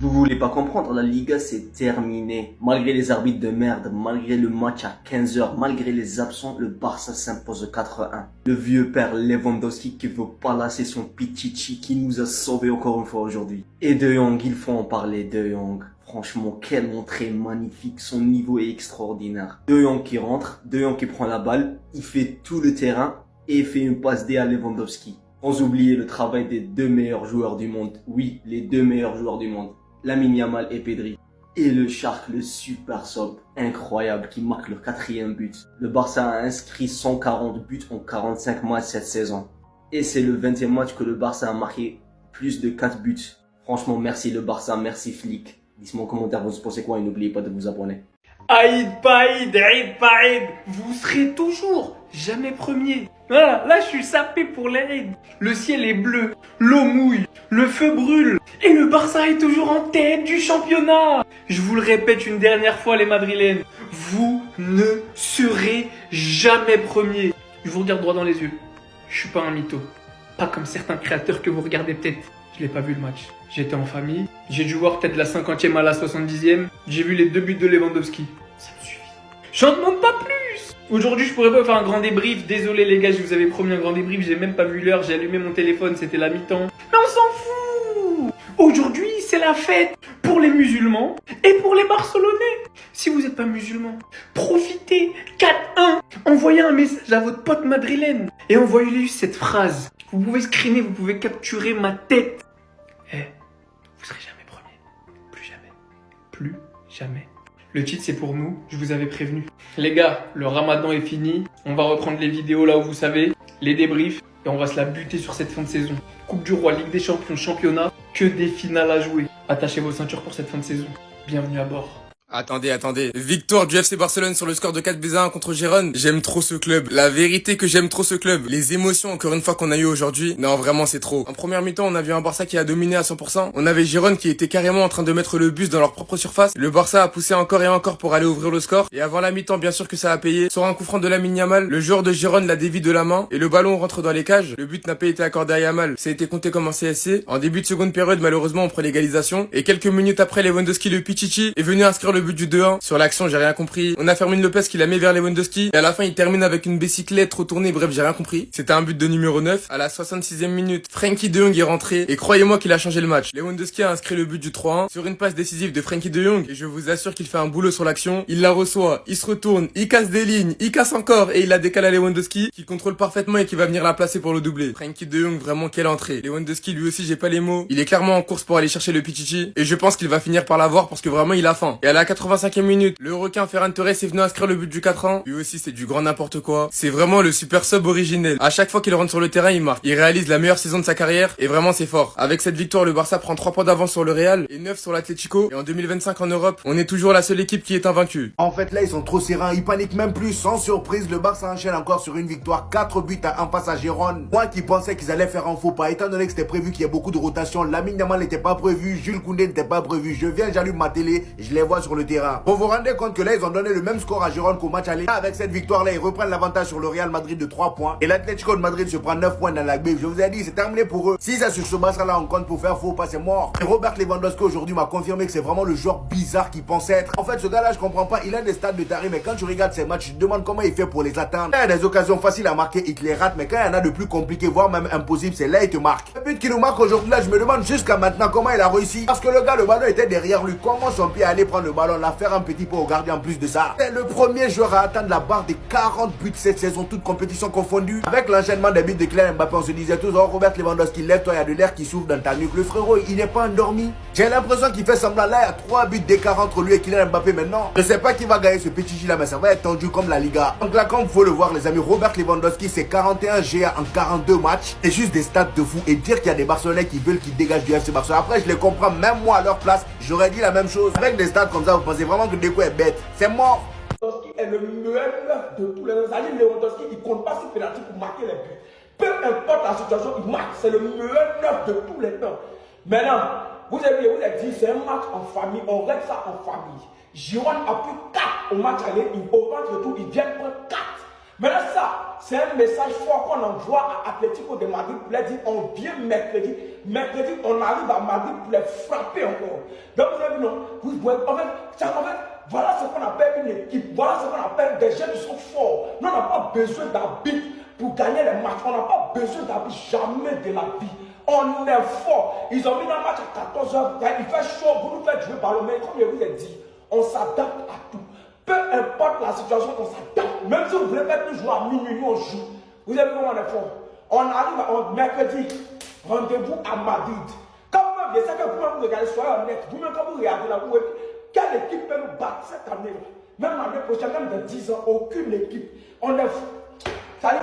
Vous voulez pas comprendre, la Liga c'est terminé. Malgré les arbitres de merde, malgré le match à 15 heures, malgré les absents, le Barça s'impose 4-1. Le vieux père Lewandowski qui veut pas lasser son Pichichi qui nous a sauvés encore une fois aujourd'hui. Et De Jong, il faut en parler, De Jong. Franchement, quelle entrée magnifique, son niveau est extraordinaire. De Jong qui rentre, De Jong qui prend la balle, il fait tout le terrain et fait une passe D à Lewandowski. Sans oublier le travail des deux meilleurs joueurs du monde. Oui, les deux meilleurs joueurs du monde. Lamine Yamal et Pedri. Et le Shark, le super sub, incroyable, qui marque le 4e but. Le Barça a inscrit 140 buts en 45 matchs cette saison. Et c'est le 20e match que le Barça a marqué plus de 4 buts. Franchement, merci le Barça, merci Flick. Dites-moi en commentaire, vous pensez quoi et n'oubliez pas de vous abonner. Aïd Païd, Aïd Païd, vous serez toujours jamais premier. Voilà, là je suis sapé pour l'Aïd. Le ciel est bleu, l'eau mouille, le feu brûle et le Barça est toujours en tête du championnat. Je vous le répète une dernière fois les Madrilènes, vous ne serez jamais premier. Je vous regarde droit dans les yeux, je suis pas un mytho. Pas comme certains créateurs que vous regardez peut-être. Je l'ai pas vu le match. J'étais en famille, j'ai dû voir peut-être la 50e à la 70e, j'ai vu les 2 buts de Lewandowski. Ça me suffit. J'en demande pas plus. Aujourd'hui, je pourrais pas faire un grand débrief. Désolé les gars, je vous avais promis un grand débrief, j'ai même pas vu l'heure, j'ai allumé mon téléphone, c'était la mi-temps. Mais on s'en fout. Aujourd'hui, c'est la fête pour les musulmans et pour les Barcelonais. Si vous n'êtes pas musulman, profitez. 4-1. Envoyez un message à votre pote madrilène et envoyez-lui cette phrase. Vous pouvez screener, vous pouvez capturer ma tête. Vous serez jamais premier. Plus jamais. Plus jamais. Le titre c'est pour nous, je vous avais prévenu. Les gars, le ramadan est fini. On va reprendre les vidéos là où vous savez, les débriefs. Et on va se la buter sur cette fin de saison. Coupe du Roi, Ligue des Champions, Championnat. Que des finales à jouer. Attachez vos ceintures pour cette fin de saison. Bienvenue à bord. Attendez. Victoire du FC Barcelone sur le score de 4-1 contre Gérone. J'aime trop ce club. La vérité que j'aime trop ce club. Les émotions encore une fois qu'on a eu aujourd'hui. Non, vraiment c'est trop. En première mi-temps, on a vu un Barça qui a dominé à 100%. On avait Gérone qui était carrément en train de mettre le bus dans leur propre surface. Le Barça a poussé encore et encore pour aller ouvrir le score. Et avant la mi-temps, bien sûr que ça a payé. Sur un coup franc de Lamine Yamal, le joueur de Gérone la dévie de la main et le ballon rentre dans les cages. Le but n'a pas été accordé à Yamal. Ça a été compté comme un CSC. En début de seconde période, malheureusement, on prend l'égalisation. Et quelques minutes après, Lewandowski le Pichichi est venu inscrire le but du 2-1. Sur l'action, j'ai rien compris. On a Fermin Lopez qui la met vers Lewandowski. Et à la fin, il termine avec une bicyclette retournée. Bref, j'ai rien compris. C'était un but de numéro 9. À la 66e minute, Frenkie de Jong est rentré. Et croyez-moi qu'il a changé le match. Lewandowski a inscrit le but du 3-1 sur une passe décisive de Frenkie de Jong. Et je vous assure qu'il fait un boulot sur l'action. Il la reçoit, il se retourne, il casse des lignes, il casse encore. Et il la décale à Lewandowski qui contrôle parfaitement et qui va venir la placer pour le doubler. Frenkie de Jong, vraiment quelle entrée. Lewandowski, lui aussi, j'ai pas les mots. Il est clairement en course pour aller chercher le Pichichi. Et je pense qu'il va finir par l'avoir parce que vraiment il a faim. Et à la 85e minute, le requin Ferran Torres est venu inscrire le but du 4-1. Lui aussi, c'est du grand n'importe quoi. C'est vraiment le super sub originel. À chaque fois qu'il rentre sur le terrain, il marque. Il réalise la meilleure saison de sa carrière et vraiment c'est fort. Avec cette victoire, le Barça prend 3 points d'avance sur le Real et 9 sur l'Atlético. Et en 2025 en Europe, on est toujours la seule équipe qui est invaincue. En fait, là, ils sont trop sereins, ils paniquent même plus. Sans surprise, le Barça enchaîne encore sur une victoire. 4 buts à 1 face à Gérone. Moi qui pensais qu'ils allaient faire un faux pas, étant donné que c'était prévu qu'il y ait beaucoup de rotation. Lamine Yamal n'était pas prévu, Jules Koundé n'était pas prévu. Je viens, j'allume ma télé, je les vois sur le terrain. Vous vous rendez compte que là, ils ont donné le même score à Gérone qu'au match aller. Avec cette victoire-là, ils reprennent l'avantage sur le Real Madrid de 3 points. Et l'Atlético de Madrid se prend 9 points dans la grille. Je vous ai dit, c'est terminé pour eux. Si ça sur ce Barça-là, on compte pour faire faux pas, c'est mort. Et Robert Lewandowski aujourd'hui m'a confirmé que c'est vraiment le joueur bizarre qu'il pensait être. En fait, ce gars-là, je comprends pas. Il a des stats de taré, mais quand tu regardes ses matchs, tu te demandes comment il fait pour les atteindre. Il y a des occasions faciles à marquer, il te les rate, mais quand il y en a de plus compliqués, voire même impossible, c'est là il te marque. Le but qu'il nous marque aujourd'hui, là, je me demande jusqu'à maintenant comment il a réussi. Parce que le gars, le ballon était derrière lui. Comment son pied allait prendre le ballon, là, faire un petit peu au gardien en plus de ça. C'est le premier joueur à atteindre la barre des 40 buts cette saison, toute compétition confondue. Avec l'enchaînement des buts de Kylian Mbappé, on se disait tous, oh Robert Lewandowski, lève-toi, il y a de l'air qui souffle dans ta nuque. Le frérot, il n'est pas endormi. J'ai l'impression qu'il fait semblant. Là, il y a 3 buts d'écart entre lui et Kylian Mbappé maintenant. Je sais pas qui va gagner ce petit J là, mais ça va être tendu comme la Liga. Donc là, comme vous faut le voir, les amis, Robert Lewandowski, c'est 41 GA en 42 matchs. C'est juste des stats de fou. Et dire qu'il y a des Barcelonais qui veulent qu'il dégage du FC Barcelone. Après, je les comprends, même moi à leur place, j'aurais dit la même chose. Avec des stats comme ça, vous pensez vraiment que Deco est bête? C'est mort. Lewandowski est le meilleur neuf de tous les autres. C'est-à-dire Lewandowski, il ne compte pas sur pénalty pour marquer les buts. Peu importe la situation, il marque. C'est le meilleur neuf de tous les temps. Maintenant, vous avez dit, c'est un match en famille. On règle ça en famille. Giron a pris 4 au match aller. Au match retour, ils viennent prendre 4. Maintenant, ça, c'est un message fort qu'on envoie à Atlético de Madrid pour leur dire on vient mercredi. Mercredi, on arrive à Madrid pour les frapper encore. Donc, vous avez vu, non? En fait, voilà ce qu'on appelle une équipe. Voilà ce qu'on appelle des gens qui sont forts. Nous, on n'a pas besoin d'arbitre pour gagner les matchs. On n'a pas besoin d'arbitre jamais de la vie. On est fort. Ils ont mis un match à 14h. Il fait chaud. Vous nous faites jouer ballon. Mais comme je vous ai dit, on s'adapte à tout. Peu importe la situation, on s'adapte. Même si vous voulez faire plus jouer à minuit, nous on joue. Vous avez vu comment on est fort. On arrive mercredi. Rendez-vous à Madrid. Quand vous me dites que vous regardez, soyez honnête. Vous-même, quand vous regardez là, vous quelle équipe peut nous battre cette année-là? Même l'année prochaine, même de 10 ans, aucune équipe. On est fort.